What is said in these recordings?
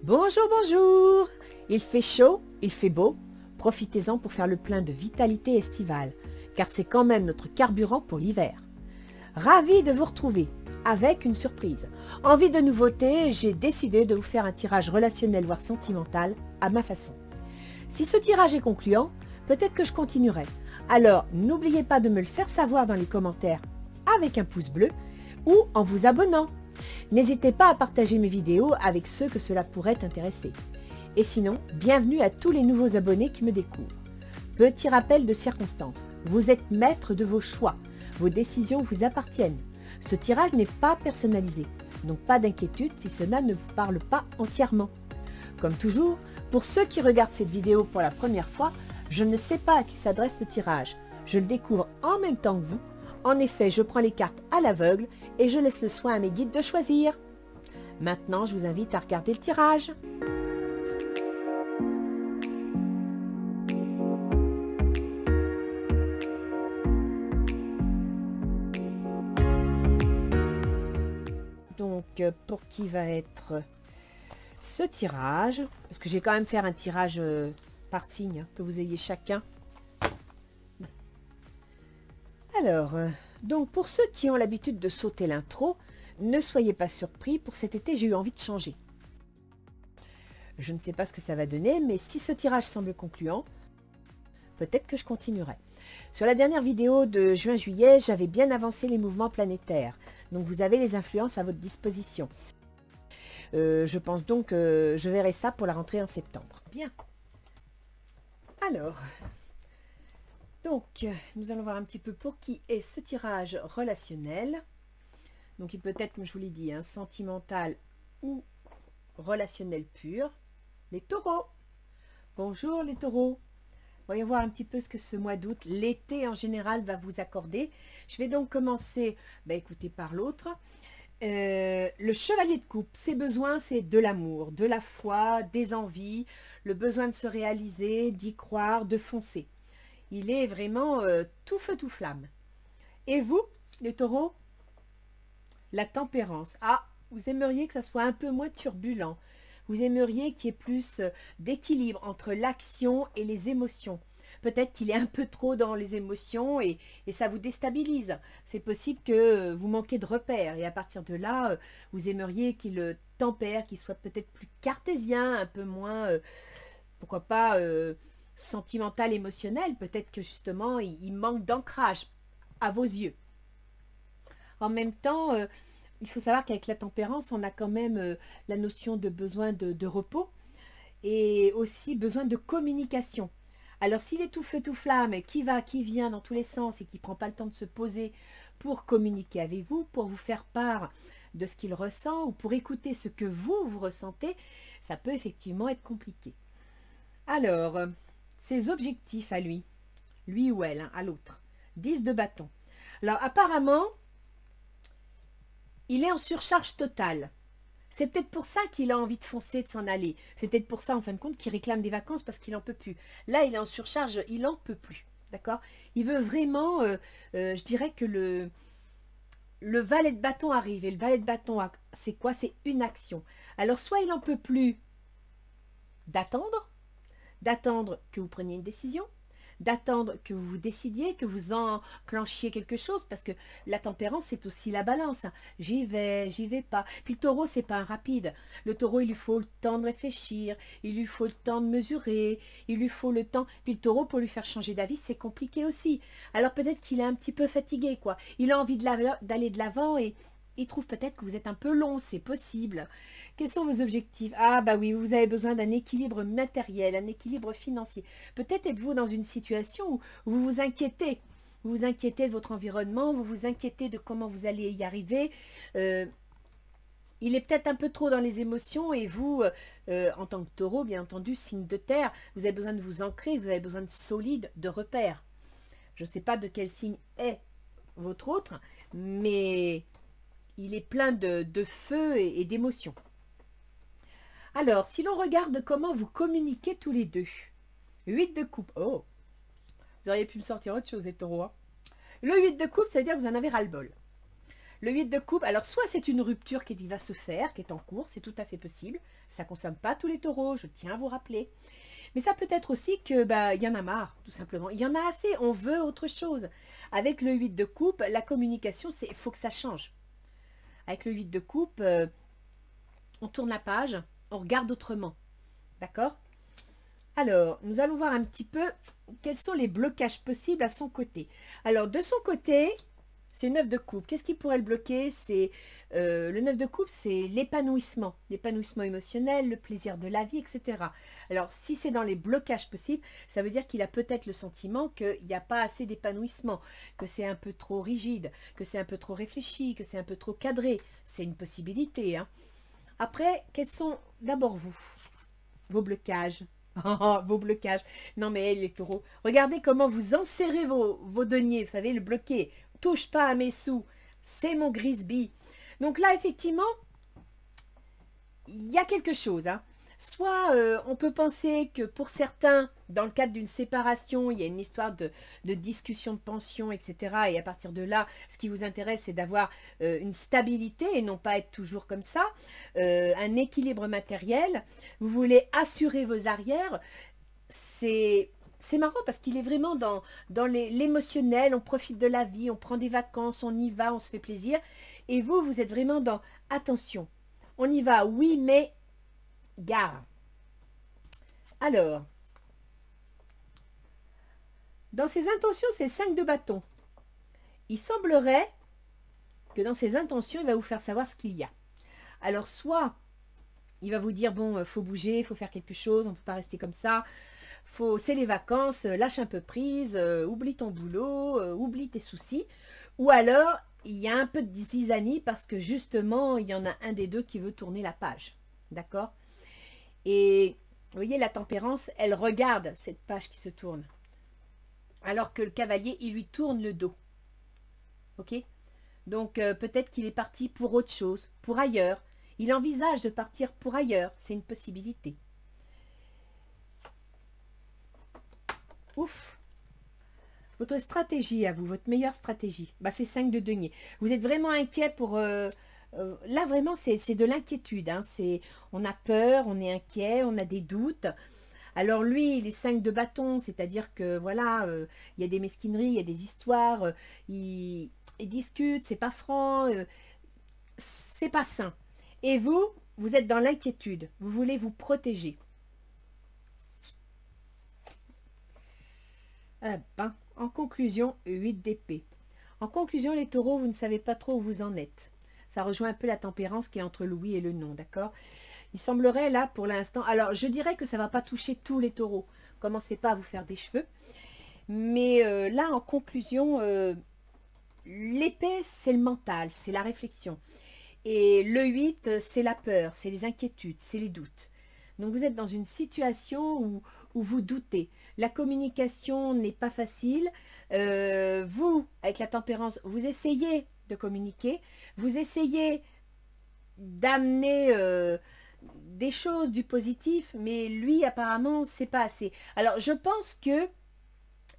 Bonjour, bonjour. Il fait chaud, il fait beau. Profitez-en pour faire le plein de vitalité estivale, car c'est quand même notre carburant pour l'hiver. Ravi de vous retrouver, avec une surprise. Envie de nouveauté, j'ai décidé de vous faire un tirage relationnel voire sentimental à ma façon. Si ce tirage est concluant, peut-être que je continuerai. Alors, n'oubliez pas de me le faire savoir dans les commentaires avec un pouce bleu ou en vous abonnant. N'hésitez pas à partager mes vidéos avec ceux que cela pourrait intéresser. Et sinon, bienvenue à tous les nouveaux abonnés qui me découvrent. Petit rappel de circonstance, vous êtes maître de vos choix, vos décisions vous appartiennent. Ce tirage n'est pas personnalisé, donc pas d'inquiétude si cela ne vous parle pas entièrement. Comme toujours, pour ceux qui regardent cette vidéo pour la première fois, je ne sais pas à qui s'adresse ce tirage. Je le découvre en même temps que vous. En effet, je prends les cartes à l'aveugle et je laisse le soin à mes guides de choisir. Maintenant, je vous invite à regarder le tirage. Donc, pour qui va être ce tirage? Parce que j'ai quand même faire un tirage par signe, hein, que vous ayez chacun. Alors, donc pour ceux qui ont l'habitude de sauter l'intro, ne soyez pas surpris, pour cet été j'ai eu envie de changer. Je ne sais pas ce que ça va donner, mais si ce tirage semble concluant, peut-être que je continuerai. Sur la dernière vidéo de juin-juillet, j'avais bien avancé les mouvements planétaires, donc vous avez les influences à votre disposition. Je pense donc que je verrai ça pour la rentrée en septembre. Bien. Alors... Donc, nous allons voir un petit peu pour qui est ce tirage relationnel. Donc, il peut être, comme je vous l'ai dit, sentimental ou relationnel pur. Les taureaux. Bonjour les taureaux. Voyons voir un petit peu ce que ce mois d'août, l'été en général, va vous accorder. Je vais donc commencer, écoutez, par l'autre. Le chevalier de coupe, ses besoins, c'est de l'amour, de la foi, des envies, le besoin de se réaliser, d'y croire, de foncer. Il est vraiment tout feu, tout flamme. Et vous, les taureaux? La tempérance. Ah, vous aimeriez que ça soit un peu moins turbulent. Vous aimeriez qu'il y ait plus d'équilibre entre l'action et les émotions. Peut-être qu'il est un peu trop dans les émotions et ça vous déstabilise. C'est possible que vous manquez de repères. Et à partir de là, vous aimeriez qu'il tempère, qu'il soit peut-être plus cartésien, un peu moins, pourquoi pas... sentimental, émotionnel, peut-être que justement il manque d'ancrage à vos yeux. En même temps, il faut savoir qu'avec la tempérance, on a quand même la notion de besoin de repos et aussi besoin de communication. Alors s'il est tout feu tout flamme, qui va, qui vient dans tous les sens et qui ne prend pas le temps de se poser pour communiquer avec vous, pour vous faire part de ce qu'il ressent ou pour écouter ce que vous ressentez, ça peut effectivement être compliqué. Alors... ses objectifs à lui ou elle, à l'autre. 10 de bâton. Alors apparemment, il est en surcharge totale. C'est peut-être pour ça qu'il a envie de foncer, de s'en aller. C'est peut-être pour ça, en fin de compte, qu'il réclame des vacances parce qu'il n'en peut plus. Là, il est en surcharge, il n'en peut plus. D'accord? Il veut vraiment, je dirais que le valet de bâton arrive. Et le valet de bâton, c'est quoi? C'est une action. Alors, soit il n'en peut plus d'attendre que vous preniez une décision, d'attendre que vous vous décidiez, que vous enclenchiez quelque chose, parce que la tempérance, c'est aussi la balance. J'y vais pas. Puis le taureau, c'est pas un rapide. Le taureau, il lui faut le temps de réfléchir, il lui faut le temps de mesurer, il lui faut le temps. Puis le taureau, pour lui faire changer d'avis, c'est compliqué aussi. Alors peut-être qu'il est un petit peu fatigué, quoi. Il a envie d'aller de l'avant et il trouve peut-être que vous êtes un peu long, c'est possible. Quels sont vos objectifs? Ah bah oui, vous avez besoin d'un équilibre matériel, un équilibre financier. Peut-être êtes-vous dans une situation où vous vous inquiétez. Vous vous inquiétez de votre environnement, vous vous inquiétez de comment vous allez y arriver. Il est peut-être un peu trop dans les émotions et vous, en tant que taureau, bien entendu, signe de terre, vous avez besoin de vous ancrer, vous avez besoin de solide, de repères. Je ne sais pas de quel signe est votre autre, mais... il est plein de feu et d'émotions. Alors, si l'on regarde comment vous communiquez tous les deux. 8 de coupe. Oh, vous auriez pu me sortir autre chose, les taureaux. Hein. Le 8 de coupe, ça veut dire que vous en avez ras-le-bol. Le 8 de coupe, alors soit c'est une rupture qui va se faire, qui est en cours, c'est tout à fait possible. Ça ne concerne pas tous les taureaux, je tiens à vous rappeler. Mais ça peut être aussi que il y en a marre, tout simplement. Il y en a assez, on veut autre chose. Avec le 8 de coupe, la communication, il faut que ça change. Avec le 8 de coupe, on tourne la page, on regarde autrement. D'accord? Alors, nous allons voir un petit peu quels sont les blocages possibles à son côté. Alors, de son côté, c'est 9 de coupe. Qu'est-ce qui pourrait le bloquer? C'est le 9 de coupe, c'est l'épanouissement émotionnel, le plaisir de la vie, etc. Alors, si c'est dans les blocages possibles, ça veut dire qu'il a peut-être le sentiment qu'il n'y a pas assez d'épanouissement, que c'est un peu trop rigide, que c'est un peu trop réfléchi, que c'est un peu trop cadré. C'est une possibilité, hein. Après, quels sont d'abord vos blocages? Vos blocages. Non mais les taureaux, regardez comment vous enserrez vos deniers, vous savez, le bloqué. Touche pas à mes sous, c'est mon Grisby. Donc là, effectivement, il y a quelque chose, hein. Soit on peut penser que pour certains, dans le cadre d'une séparation, il y a une histoire de discussion de pension, etc. Et à partir de là, ce qui vous intéresse, c'est d'avoir une stabilité et non pas être toujours comme ça, un équilibre matériel. Vous voulez assurer vos arrières. C'est marrant parce qu'il est vraiment dans l'émotionnel, on profite de la vie, on prend des vacances, on y va, on se fait plaisir. Et vous êtes vraiment dans attention. On y va, oui, mais gare. Alors, dans ses intentions, c'est 5 de bâton. Il semblerait que dans ses intentions, il va vous faire savoir ce qu'il y a. Alors, soit il va vous dire, bon, faut bouger, il faut faire quelque chose, on ne peut pas rester comme ça, c'est les vacances, lâche un peu prise, oublie ton boulot, oublie tes soucis. Ou alors, il y a un peu de zizanie parce que justement, il y en a un des deux qui veut tourner la page. D'accord? Et vous voyez, la tempérance, elle regarde cette page qui se tourne. Alors que le cavalier, il lui tourne le dos. Ok? Donc, peut-être qu'il est parti pour autre chose, pour ailleurs. Il envisage de partir pour ailleurs. C'est une possibilité. Ouf! Votre stratégie à vous, votre meilleure stratégie, c'est 5 de denier. Vous êtes vraiment inquiet pour... là, vraiment, c'est de l'inquiétude. Hein. On a peur, on est inquiet, on a des doutes. Alors lui, les 5 de bâton, c'est-à-dire que, voilà, il y a des mesquineries, il y a des histoires, il discute, c'est pas franc, c'est pas sain. Et vous êtes dans l'inquiétude, vous voulez vous protéger. En conclusion, 8 d'épée. En conclusion, les taureaux, vous ne savez pas trop où vous en êtes. Ça rejoint un peu la tempérance qui est entre le oui et le non, d'accord? Il semblerait là, pour l'instant... Alors, je dirais que ça ne va pas toucher tous les taureaux. Commencez pas à vous faire des cheveux. Mais là, en conclusion, l'épée, c'est le mental, c'est la réflexion. Et le 8, c'est la peur, c'est les inquiétudes, c'est les doutes. Donc, vous êtes dans une situation où vous doutez. La communication n'est pas facile. Vous, avec la tempérance, vous essayez de communiquer. Vous essayez d'amener des choses, du positif, mais lui, apparemment, c'est pas assez. Alors, je pense que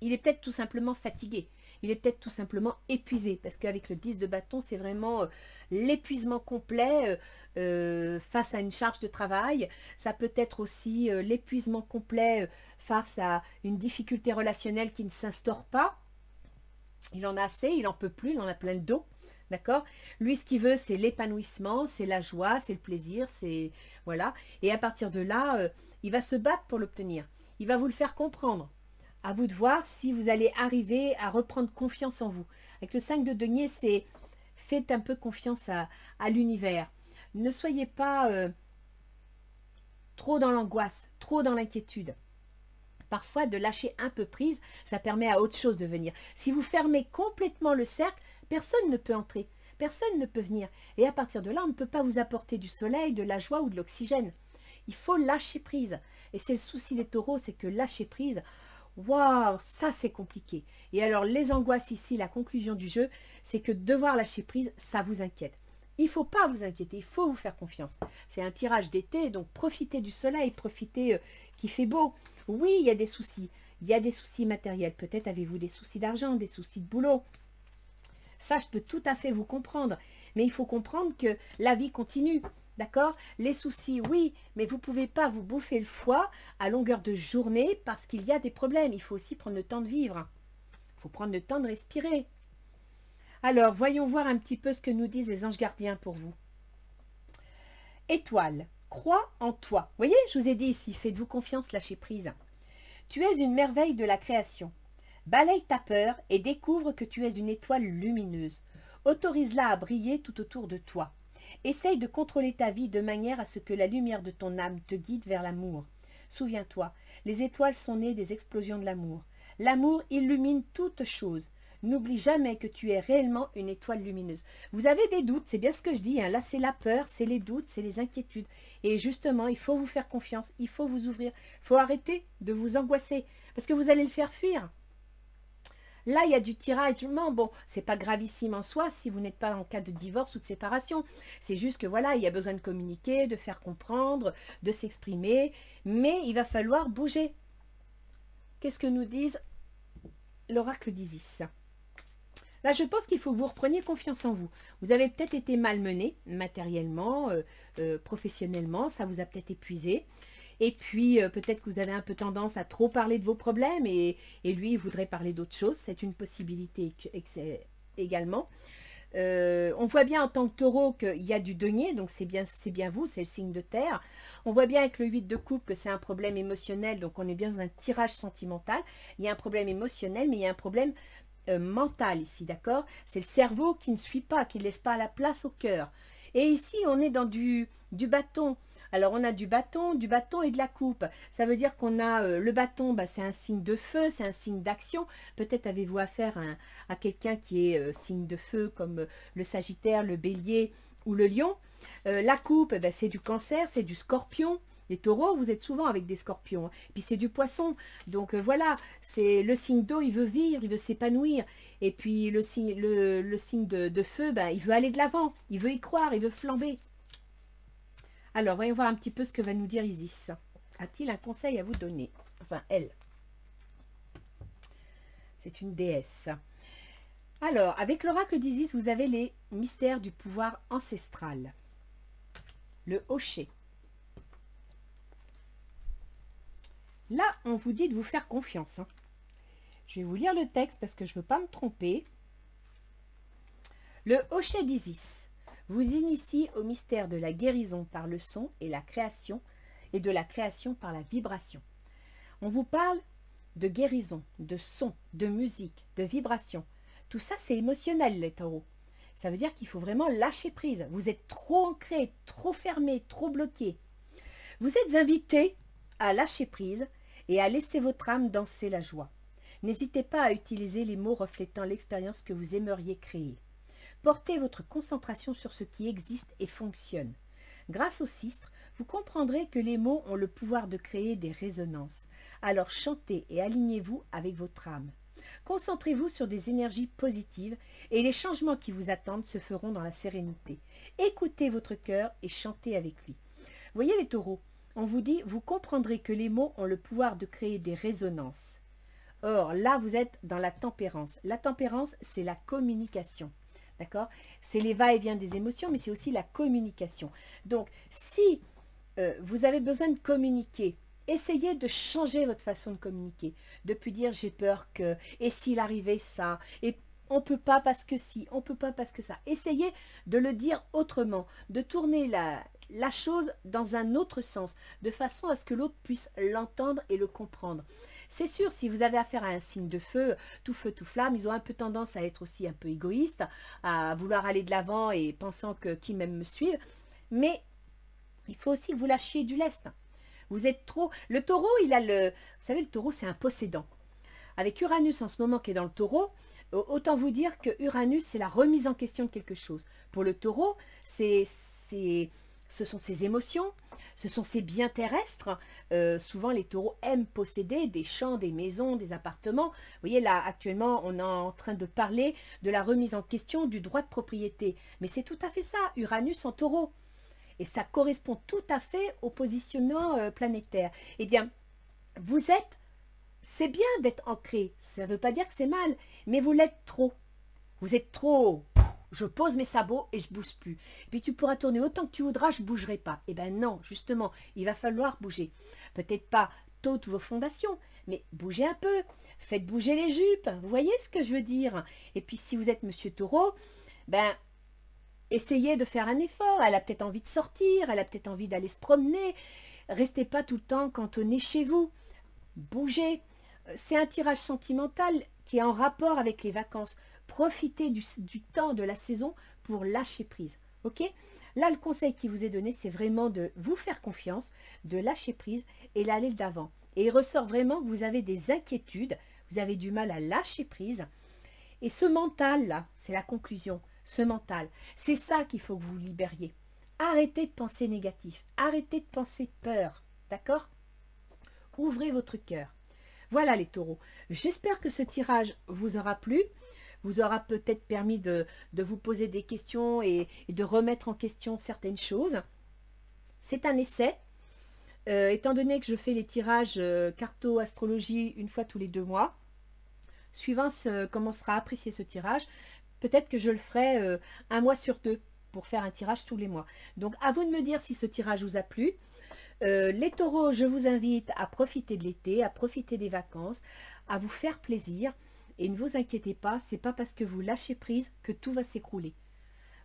il est peut-être tout simplement fatigué. Il est peut-être tout simplement épuisé, parce qu'avec le 10 de bâton, c'est vraiment l'épuisement complet face à une charge de travail. Ça peut être aussi l'épuisement complet face à une difficulté relationnelle qui ne s'instaure pas. Il en a assez, il n'en peut plus, il en a plein le dos. D'accord? Lui, ce qu'il veut, c'est l'épanouissement, c'est la joie, c'est le plaisir, c'est... Voilà. Et à partir de là, il va se battre pour l'obtenir. Il va vous le faire comprendre. À vous de voir si vous allez arriver à reprendre confiance en vous. Avec le 5 de denier, c'est faites un peu confiance à l'univers. Ne soyez pas trop dans l'angoisse, trop dans l'inquiétude. Parfois, de lâcher un peu prise, ça permet à autre chose de venir. Si vous fermez complètement le cercle, personne ne peut entrer, personne ne peut venir. Et à partir de là, on ne peut pas vous apporter du soleil, de la joie ou de l'oxygène. Il faut lâcher prise. Et c'est le souci des taureaux, c'est que lâcher prise... Waouh, ça c'est compliqué. Et alors les angoisses ici, la conclusion du jeu, c'est que devoir lâcher prise, ça vous inquiète. Il ne faut pas vous inquiéter, il faut vous faire confiance. C'est un tirage d'été, donc profitez du soleil, profitez qu'il fait beau. Oui, il y a des soucis matériels. Peut-être avez-vous des soucis d'argent, des soucis de boulot. Ça, je peux tout à fait vous comprendre. Mais il faut comprendre que la vie continue. D'accord? Les soucis, oui, mais vous ne pouvez pas vous bouffer le foie à longueur de journée parce qu'il y a des problèmes. Il faut aussi prendre le temps de vivre. Il faut prendre le temps de respirer. Alors, voyons voir un petit peu ce que nous disent les anges gardiens pour vous. Étoile, crois en toi. Vous voyez, je vous ai dit ici, faites-vous confiance, lâchez prise. Tu es une merveille de la création. Balaye ta peur et découvre que tu es une étoile lumineuse. Autorise-la à briller tout autour de toi. Essaye de contrôler ta vie de manière à ce que la lumière de ton âme te guide vers l'amour. Souviens-toi, les étoiles sont nées des explosions de l'amour. L'amour illumine toute chose. N'oublie jamais que tu es réellement une étoile lumineuse. Vous avez des doutes, c'est bien ce que je dis. Hein. Là, c'est la peur, c'est les doutes, c'est les inquiétudes. Et justement, il faut vous faire confiance, il faut vous ouvrir. Il faut arrêter de vous angoisser parce que vous allez le faire fuir. Là, il y a du tiraillement. Bon, c'est pas gravissime en soi si vous n'êtes pas en cas de divorce ou de séparation. C'est juste que voilà, il y a besoin de communiquer, de faire comprendre, de s'exprimer. Mais il va falloir bouger. Qu'est-ce que nous disent l'oracle d'Isis? Là, je pense qu'il faut que vous repreniez confiance en vous. Vous avez peut-être été malmené matériellement, professionnellement. Ça vous a peut-être épuisé. Et puis, peut-être que vous avez un peu tendance à trop parler de vos problèmes et lui, il voudrait parler d'autre chose. C'est une possibilité également. On voit bien en tant que taureau qu'il y a du denier, donc c'est bien vous, c'est le signe de terre. On voit bien avec le 8 de coupe que c'est un problème émotionnel, donc on est bien dans un tirage sentimental. Il y a un problème émotionnel, mais il y a un problème mental ici, d'accord? C'est le cerveau qui ne suit pas, qui ne laisse pas la place au cœur. Et ici, on est dans du bâton. Alors, on a du bâton et de la coupe. Ça veut dire qu'on a le bâton, bah, c'est un signe de feu, c'est un signe d'action. Peut-être avez-vous affaire à quelqu'un qui est signe de feu, comme le Sagittaire, le Bélier ou le Lion. La coupe, bah, c'est du Cancer, c'est du Scorpion. Les taureaux, vous êtes souvent avec des scorpions. Puis c'est du poisson. Donc voilà, c'est le signe d'eau, il veut vivre, il veut s'épanouir. Et puis le signe de feu, ben, il veut aller de l'avant, il veut y croire, il veut flamber. Alors, voyons voir un petit peu ce que va nous dire Isis. A-t-il un conseil à vous donner? Enfin, elle. C'est une déesse. Alors, avec l'oracle d'Isis, vous avez les mystères du pouvoir ancestral. Le Hochet. Là, on vous dit de vous faire confiance. Hein. Je vais vous lire le texte parce que je ne veux pas me tromper. Le Hochet d'Isis vous initie au mystère de la guérison par le son et la création, et de la création par la vibration. On vous parle de guérison, de son, de musique, de vibration. Tout ça, c'est émotionnel, les taureaux. Ça veut dire qu'il faut vraiment lâcher prise. Vous êtes trop ancré, trop fermé, trop bloqué. Vous êtes invité à lâcher prise et à laisser votre âme danser la joie. N'hésitez pas à utiliser les mots reflétant l'expérience que vous aimeriez créer. Portez votre concentration sur ce qui existe et fonctionne. Grâce au sistre, vous comprendrez que les mots ont le pouvoir de créer des résonances. Alors chantez et alignez-vous avec votre âme. Concentrez-vous sur des énergies positives et les changements qui vous attendent se feront dans la sérénité. Écoutez votre cœur et chantez avec lui. Voyez les taureaux, on vous dit, vous comprendrez que les mots ont le pouvoir de créer des résonances. Or, là, vous êtes dans la tempérance. La tempérance, c'est la communication. D'accord? C'est les va-et-vient des émotions, mais c'est aussi la communication. Donc, si vous avez besoin de communiquer, essayez de changer votre façon de communiquer. Depuis dire, j'ai peur que, et s'il arrivait ça, et on ne peut pas parce que si, on ne peut pas parce que ça. Essayez de le dire autrement, de tourner la chose dans un autre sens, de façon à ce que l'autre puisse l'entendre et le comprendre. C'est sûr, si vous avez affaire à un signe de feu, tout flamme, ils ont un peu tendance à être aussi un peu égoïstes, à vouloir aller de l'avant et pensant que qui m'aime me suivent. Mais il faut aussi que vous lâchiez du lest. Vous êtes trop... Le taureau, il a le... Vous savez, le taureau, c'est un possédant. Avec Uranus en ce moment qui est dans le taureau, autant vous dire que Uranus, c'est la remise en question de quelque chose. Pour le taureau, ce sont ses émotions, ce sont ses biens terrestres. Souvent, les taureaux aiment posséder des champs, des maisons, des appartements. Vous voyez, là, actuellement, on est en train de parler de la remise en question du droit de propriété. Mais c'est tout à fait ça, Uranus en taureau. Et ça correspond tout à fait au positionnement planétaire. Eh bien, vous êtes... C'est bien d'être ancré, ça ne veut pas dire que c'est mal, mais vous l'êtes trop. Vous êtes trop... Je pose mes sabots et je bouge plus. Puis tu pourras tourner autant que tu voudras, je ne bougerai pas. Eh bien non, justement, il va falloir bouger. Peut-être pas toutes vos fondations, mais bougez un peu. Faites bouger les jupes. Vous voyez ce que je veux dire? Et puis si vous êtes Monsieur Taureau, ben essayez de faire un effort. Elle a peut-être envie de sortir, elle a peut-être envie d'aller se promener. Restez pas tout le temps cantonné chez vous. Bougez. C'est un tirage sentimental qui est en rapport avec les vacances. Profitez du temps de la saison pour lâcher prise. Ok? Là, le conseil qui vous est donné, c'est vraiment de vous faire confiance, de lâcher prise et d'aller d'avant. Et il ressort vraiment que vous avez des inquiétudes, vous avez du mal à lâcher prise. Et ce mental-là, c'est la conclusion, ce mental, c'est ça qu'il faut que vous libériez. Arrêtez de penser négatif, arrêtez de penser peur, d'accord? Ouvrez votre cœur. Voilà les taureaux. J'espère que ce tirage vous aura plu, vous aura peut-être permis de vous poser des questions et de remettre en question certaines choses. C'est un essai. Étant donné que je fais les tirages carto-astrologie une fois tous les 2 mois, suivant comment sera apprécié ce tirage, peut-être que je le ferai 1 mois sur 2 pour faire un tirage tous les mois. Donc à vous de me dire si ce tirage vous a plu. Les taureaux, je vous invite à profiter de l'été, à profiter des vacances, à vous faire plaisir. Et ne vous inquiétez pas, c'est pas parce que vous lâchez prise que tout va s'écrouler.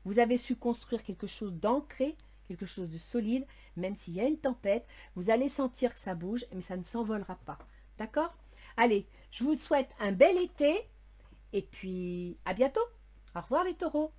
Vous avez su construire quelque chose d'ancré, quelque chose de solide, même s'il y a une tempête, vous allez sentir que ça bouge, mais ça ne s'envolera pas. D'accord? Allez, je vous souhaite un bel été, et puis à bientôt. Au revoir les taureaux.